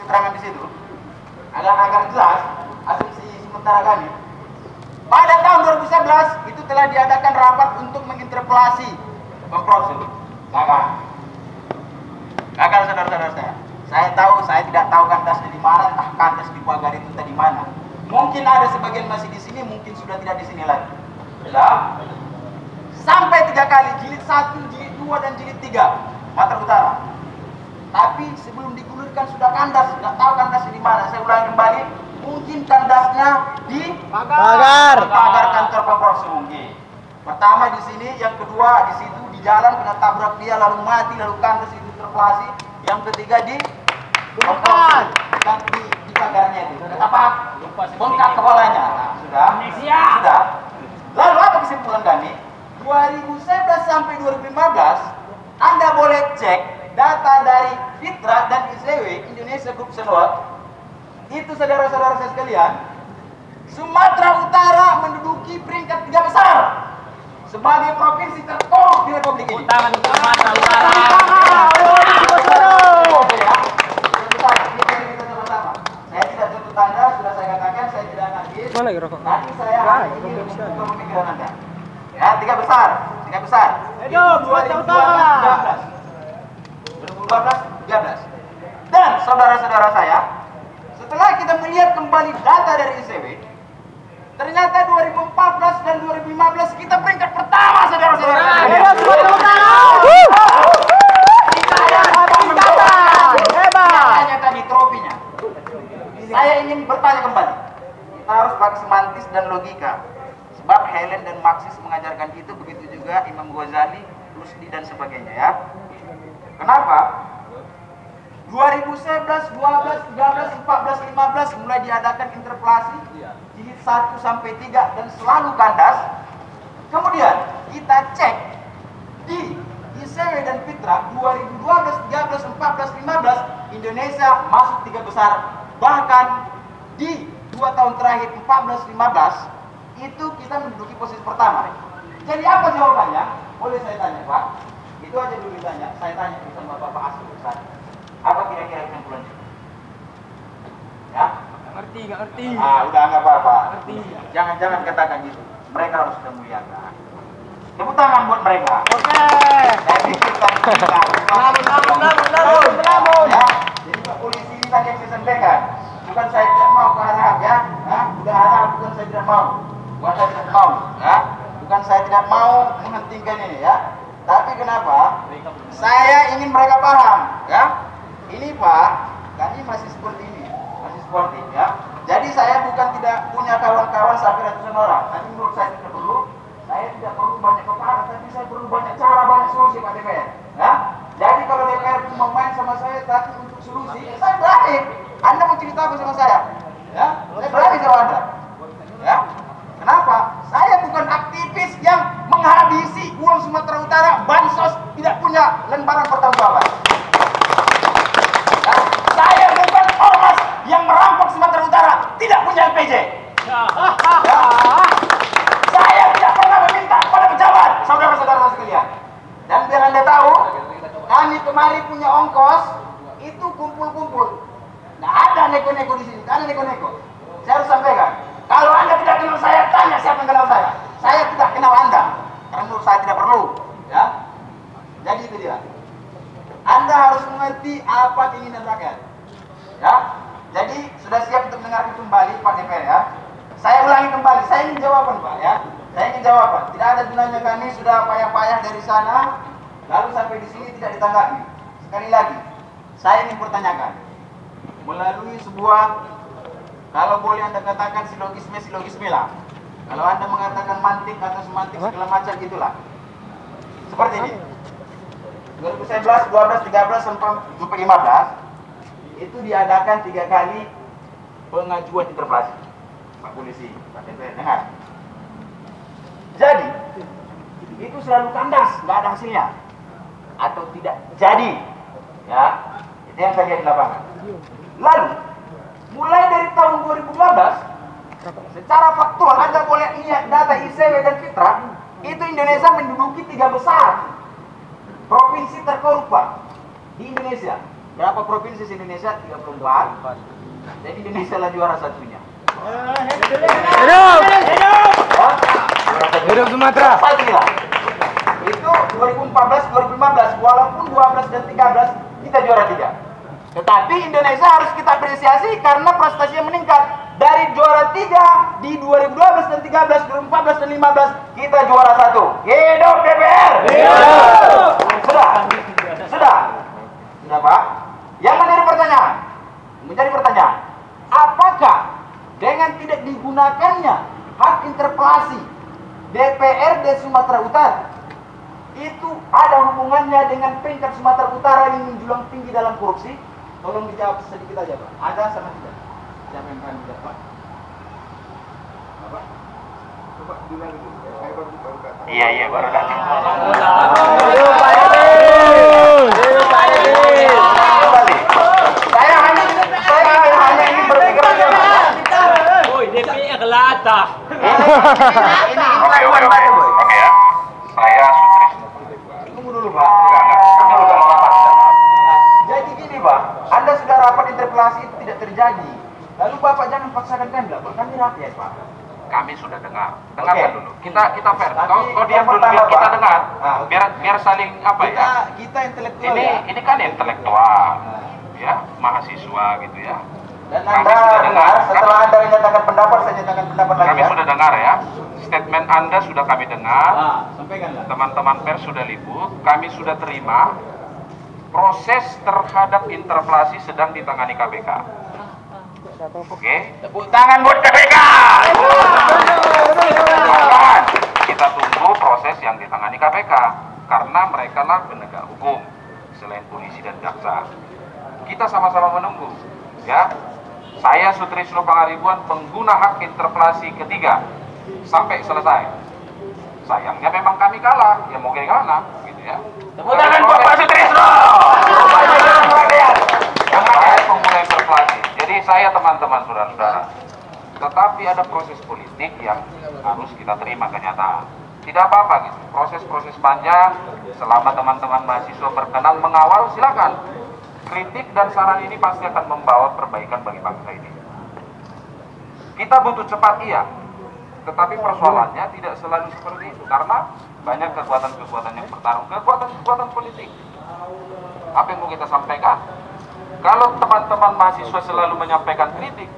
keterangan di situ agar jelas asumsi sementara kami. Pada tahun 2011 itu telah diadakan rapat untuk menginterpelasi Pemprov Sulsel. Gagal saudara-saudara saya. Saya tidak tahu kandasnya di mana, entah kandas di pagar itu entah di mana. Mungkin ada sebagian masih di sini, mungkin sudah tidak di sini lagi. Ya. Sampai 3 kali, jilid 1, jilid 2, dan jilid 3 Matra Utara. Tapi sebelum digulirkan sudah kandas, nggak tahu kandasnya di mana. Saya ulangi kembali, mungkin kandasnya di pagar kantor Pemprov Sulsel. Pertama di sini, yang kedua di situ di jalan kena tabrak dia lalu mati, lalu kandas itu interpelasi. Yang ketiga di di pagarnya itu. Apa? Bengkak kepalanya. Nah, sudah. Lalu apa kesimpulan kami? 2011 sampai 2015 Anda boleh cek data dari Fitra dan ICW Indonesia Group Senwat. Itu saudara-saudara saya sekalian, Sumatera Utara menduduki peringkat 3 besar sebagai provinsi terkorup di Republik ini. Tangan Sumatera Utara. Saya tidak tuntut Anda, sudah saya katakan saya tidak nagih. Tapi saya ingin untuk pemikiran Anda. Ya, 3 besar. Itu 2012-13. Dan saudara-saudara saya, setelah kita melihat kembali data dari ICW, ternyata 2014 dan 2015 kita peringkat pertama, saudara-saudara. Hanya tadi trofinya. Saya ingin bertanya kembali. Kita harus pakai semantis dan logika. Sebab Helen dan Marxis mengajarkan itu, begitu juga Imam Ghazali, Rusdi dan sebagainya ya. Kenapa? 2011, 12, 13, 14, 15 mulai diadakan interpelasi jilid 1 sampai 3 dan selalu kandas. Kemudian kita cek di ICW dan Fitra 2012, 13, 14, 15 Indonesia masuk 3 besar. Bahkan di 2 tahun terakhir 14, 15 itu kita menduduki posisi pertama. Jadi apa jawabannya? Boleh saya tanya Pak? Itu aja dulu ditanya. Saya tanya sama Bapak Asli Ustaz. Apa kira-kira kesimpulannya? Ya? Nggak ngerti. Udah nggak apa-apa. Jangan katakan gitu. Mereka harus kita muliakan. Tepuk tangan buat mereka. Oke. Saya pikirkan kita. Ya. Jadi Pak Polisi ini tadi yang saya sampaikan. Bukan saya tidak mau ke Arab ya. Udah Arab, bukan saya tidak mau. Bukan saya tidak mau. Ya. Bukan saya tidak mau menghentikan ini ya. Tapi kenapa? Saya ingin mereka paham ya. Ini Pak, kami masih seperti ini, masih sportif ya. Jadi saya bukan tidak punya kawan-kawan sampai ratusan orang. Tapi menurut saya tidak perlu. Saya tidak perlu banyak kepala, tapi saya perlu banyak cara, banyak solusi Pak DPR. Ya. Jadi kalau DPR mau main sama saya, tapi untuk solusi, saya berani. Anda mau cerita apa sama saya? Ya, saya berani sama Anda. Ya. Kenapa? Saya bukan aktivis yang menghabisi uang Sumatera Utara, bansos, tidak punya lembaran pertanggungjawaban. Ya. Saya bukan ormas yang merampok Sumatera Utara, tidak punya LPJ. Ya. Saya tidak pernah meminta kepada pejabat, saudara-saudara sekalian. Dan biar Anda tahu, kami kemarin punya ongkos, itu kumpul-kumpul. Nggak ada neko-neko di sini, nggak ada neko-neko. Saya harus sampaikan. Kalau Anda tidak kenal saya, tanya siapa yang kenal saya. Saya tidak kenal Anda, karena menurut saya tidak perlu. Ya, jadi itu dia. Anda harus mengerti apa keinginan rakyat. Ya, jadi sudah siap untuk mendengar kembali Pak DPR ya. Saya ulangi kembali, saya ingin jawaban Pak ya. Saya ingin jawaban. Tidak ada gunanya kami sudah payah-payah dari sana, lalu sampai di sini tidak ditanggapi. Sekali lagi, saya ingin pertanyakan melalui sebuah, kalau boleh Anda katakan silogisme lah. Kalau Anda mengatakan mantik atau semantik segala macam itulah. Seperti ini. 2011, 12, 13 sampai 15 itu diadakan 3 kali pengajuan interpelasi. Pak Polisi, Pak DPR, dengar. Jadi itu selalu kandas, nggak ada hasilnya atau tidak jadi. Ya, itu yang saya lihat di lapangan. Lalu mulai dari tahun 2015 secara faktual Anda boleh lihat data ICW dan Fitra, itu Indonesia menduduki 3 besar provinsi terkorup Pak di Indonesia. Berapa provinsi di Indonesia? 34. Jadi Indonesia lah juara satunya. Hidup! Hah? Hidup Sumatera. Satu lah. Itu 2014, 2015, walaupun 12 dan 13 kita juara 3. Tetapi Indonesia harus kita apresiasi karena prestasinya meningkat. Dari juara 3 di 2012 dan 13, 2014 dan 15 kita juara 1. Hidup DPR. Hidup! Sudah Pak. Yang menjadi pertanyaan, apakah dengan tidak digunakannya hak interpelasi DPRD Sumatera Utara itu ada hubungannya dengan peringkat Sumatera Utara yang menjulang tinggi dalam korupsi? Tolong dijawab sedikit aja Pak. Ada sama tidak? Siapa yang akan dijawab Pak? Apa? Coba bilang dulu. Saya baru kata. Iya baru kata. Saya hanya ingin berpikir aja Pak. Woi, DPR latah. Ini Oke ya. Saya Sutrisno. Tunggu dulu Pak. Kami juga mau rapat. Jadi gini Pak, Anda sudah rapat interpelasi itu tidak terjadi. Lalu Bapak jangan paksakan kami lah Pak, kami rakyat Pak. Kami sudah dengar. Dengarkan Oke. dulu. Kita fair. Tapi Kau diam yang dulu pertama, biar kita Pak. dengar. Ah, oke. Biar saling apa ya? Kita intelektual ya. Ini kan intelektual. Ya, mahasiswa gitu ya. Dan Kami Anda sudah dengar, setelah Anda menyatakan pendapat, saya nyatakan pendapat lagi Kami ya. sudah dengar ya. Statement Anda sudah kami dengar. Sampaikanlah. Teman-teman pers sudah liput. Kami sudah terima. Proses terhadap interpelasi sedang ditangani KPK. Oke? Tepuk tangan buat KPK. Bahkan kita tunggu proses yang ditangani KPK karena mereka lah penegak hukum selain polisi dan jaksa. Kita sama-sama menunggu, ya. Saya Sutrisno Pangaribuan pengguna hak interpelasi ketiga sampai selesai. Sayangnya memang kami kalah, ya mau gimana, gitu ya. Tepuk tangan buat Pak Sutrisno. Saya pengguna interpelasi. Jadi saya teman-teman saudara-saudara. Tetapi ada proses politik yang harus kita terima kenyataan. Tidak apa-apa gitu. Proses-proses panjang selama teman-teman mahasiswa berkenan mengawal silakan. Kritik dan saran ini pasti akan membawa perbaikan bagi bangsa ini. Kita butuh cepat iya. Tetapi persoalannya tidak selalu seperti itu karena banyak kekuatan-kekuatan yang bertarung, kekuatan-kekuatan politik. Apa yang mau kita sampaikan? Kalau teman-teman mahasiswa selalu menyampaikan kritik,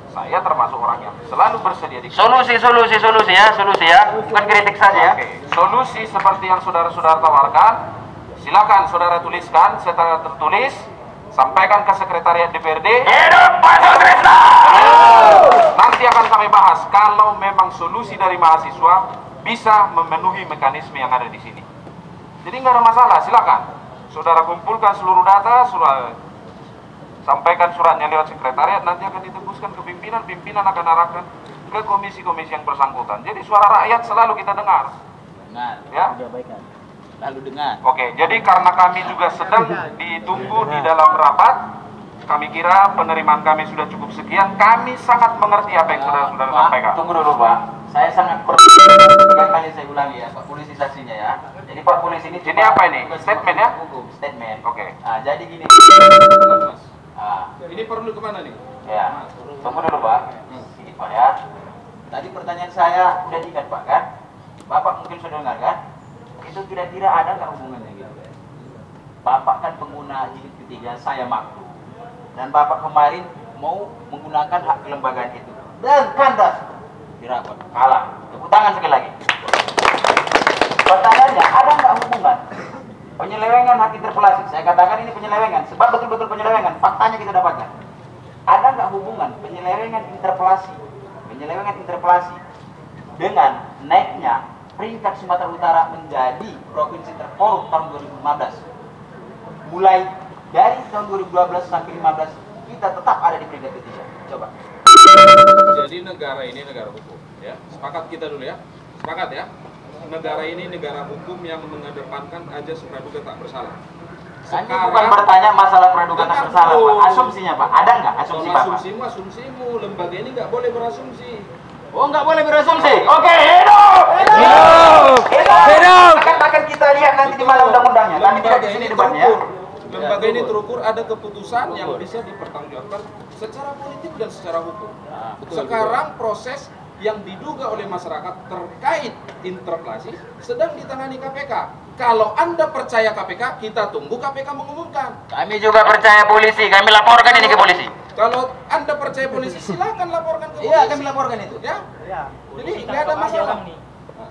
saya termasuk orang yang selalu bersedia di Solusi ya, bukan kritik saja ya. Oke, solusi seperti yang saudara-saudara tawarkan, silakan saudara tuliskan secara tertulis, sampaikan ke sekretariat DPRD. Hidup Pak Sutrisno. Nanti akan kami bahas kalau memang solusi dari mahasiswa bisa memenuhi mekanisme yang ada di sini. Jadi nggak ada masalah, silakan. Saudara kumpulkan seluruh data, sampaikan suratnya lewat sekretariat, nanti akan ditembuskan ke pimpinan, pimpinan akan arahkan ke komisi-komisi yang bersangkutan. Jadi suara rakyat selalu kita dengar. Ya? Lalu dengar. Oke, jadi karena kami juga sedang ditunggu di dalam rapat, kami kira penerimaan kami sudah cukup sekian. Kami sangat mengerti apa yang saudara-saudara sampaikan. Tunggu dulu Pak, saya sangat tiga kali saya ulangi ya Pak polisi saksinya ya. Jadi Pak polisi ini Ini apa ini? Statement ya? Hukum, statement. Oke. Nah, jadi gini. Ini perlu kemana nih? Ya, tunggu dulu Pak. Ini Pak ya. Tadi pertanyaan saya udah diikat Pak kan? Bapak mungkin sudah dengar kan? Itu kira-kira ada nggak hubungannya gitu? Bapak kan pengguna jilid ketiga, saya maklum. Dan Bapak kemarin mau menggunakan hak kelembagaan itu. Dan kandas dirawat, kalah. Tepuk tangan sekali lagi. Pertanyaannya, ada nggak hubungan penyelewengan hak interpelasi? Saya katakan ini penyelewengan, sebab betul-betul penyelewengan. Faktanya kita dapatkan. Ada nggak hubungan penyelewengan interpelasi dengan naiknya peringkat Sumatera Utara menjadi provinsi terkorup tahun 2015? Mulai dari tahun 2012 sampai 2015 kita tetap ada di peringkat ketiga. Coba. Jadi negara ini negara hukum, ya. Sepakat kita dulu ya. Sepakat ya. Negara ini negara hukum yang mengedepankan ajas praduga tak bersalah. Kami bukan bertanya masalah praduga tak bersalah, Pak. Asumsinya, Pak. Ada nggak asumsi, Kalau Pak? asumsimu, asumsimu. Lembaga ini nggak boleh berasumsi. Oh, nggak boleh berasumsi. Oke, hidup! Hidup! Akan kita lihat nanti di mana undang-undangnya. Nanti tidak di sini debatnya. lembaga ini terukur, ada keputusan yang bisa dipertanggungjawabkan secara politik dan secara hukum. Sekarang proses yang diduga oleh masyarakat terkait interpelasi sedang ditangani KPK. Kalau Anda percaya KPK, kita tunggu KPK mengumumkan. Kami juga percaya polisi, kami laporkan ini ke polisi. Kalau Anda percaya polisi, silakan laporkan ke polisi. Iya, kami laporkan itu. Ya? Jadi nggak ada masalah.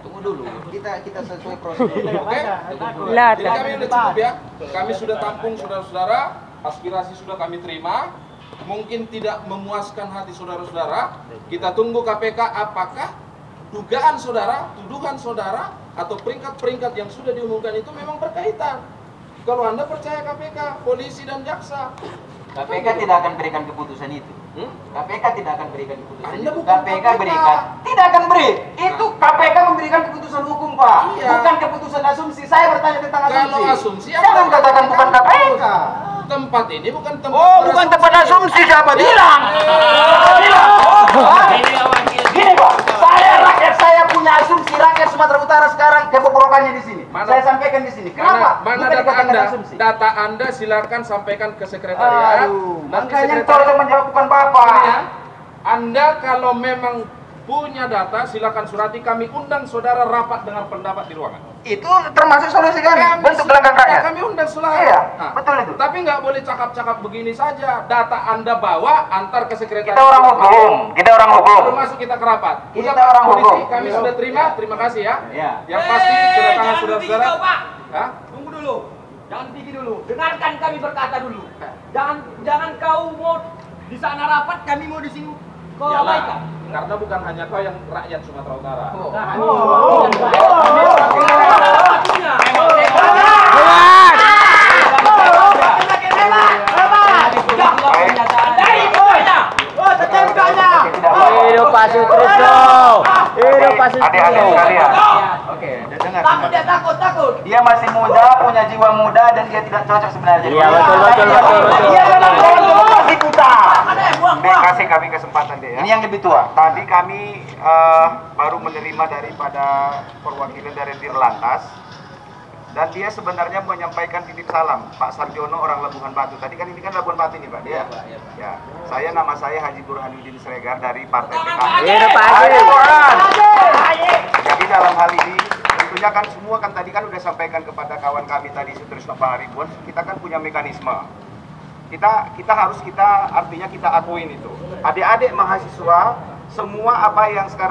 Tunggu dulu, kita sesuai prosedur. Oke? Jadi kami sudah cukup ya. Kami sudah tampung saudara-saudara, aspirasi sudah kami terima. Mungkin tidak memuaskan hati saudara-saudara. Kita tunggu KPK apakah dugaan saudara, tuduhan saudara, atau peringkat-peringkat yang sudah diumumkan itu memang berkaitan. Kalau Anda percaya KPK, polisi dan jaksa, KPK tidak akan berikan keputusan itu. KPK tidak akan berikan keputusan Anda itu. bukan KPK KPK. berikan, tidak akan beri. Itu KPK memberikan keputusan hukum, Pak. Iya. Bukan keputusan asumsi. Saya bertanya tentang asumsi. Kalau asumsi, jangan Anda katakan bukan KPK. tempat ini bukan tempat Oh, bukan tempat asumsi, siapa bilang? Siapa bilang? Gini, Pak. Rakyat saya punya asumsi. Rakyat Sumatera Utara sekarang kebobrokannya di sini. Saya sampaikan di sini. Kenapa? Mana Bukan data dikatakan Anda? asumsi. Data Anda silakan sampaikan ke sekretariat. Aduh, Nanti makanya sekretariat tolong menjawab bukan Bapak. ya. Anda kalau memang punya data, silakan surati, kami undang saudara rapat dengan pendapat di ruangan. Itu termasuk solusi kami, bentuk gelanggang rakyat. Kami undang saudara. Iya, betul itu. Tapi nggak boleh cakap-cakap begini saja. Data Anda bawa, antar ke sekretariat. Kita orang hukum, kita orang hukum. Termasuk kita ke rapat. Kita Udah, orang polisi, hukum. kami sudah terima kasih ya. Iya. Yang pasti kedatangan saudara-saudara. Pak. Hah? Tunggu dulu. Jangan pikir dulu. Dengarkan kami berkata dulu. Jangan kau mau di sana rapat, kami mau di sini kau abaikan. Karena bukan hanya kau yang rakyat Sumatera Utara. Hidup Pak Sutrisno. Hidup Pak Sutrisno. Adik-adik sekalian, Oke, dengar. Takut dia takut. Dia masih muda, punya jiwa muda dan dia tidak cocok sebenarnya. Iya, betul. Dia memang kawan demokrasi kita. kasih kami kesempatan deh ya. Ini yang lebih tua. Tadi kami baru menerima daripada perwakilan dari Dirlantas, dan dia sebenarnya menyampaikan titip salam Pak Sarjono, orang Labuhan Batu. Tadi kan ini kan Labuhan Batu ini Pak dia. Ya. Saya nama saya Haji Burhanuddin Sregar dari Partai PKS. Hidup Pak Haji. Jadi dalam hal ini tentunya kan semua kan tadi kan udah sampaikan kepada kawan kami tadi Sutrisno Pak Haribun, kita kan punya mekanisme. Kita artinya kita akuin itu. Adik-adik mahasiswa semua apa yang sekarang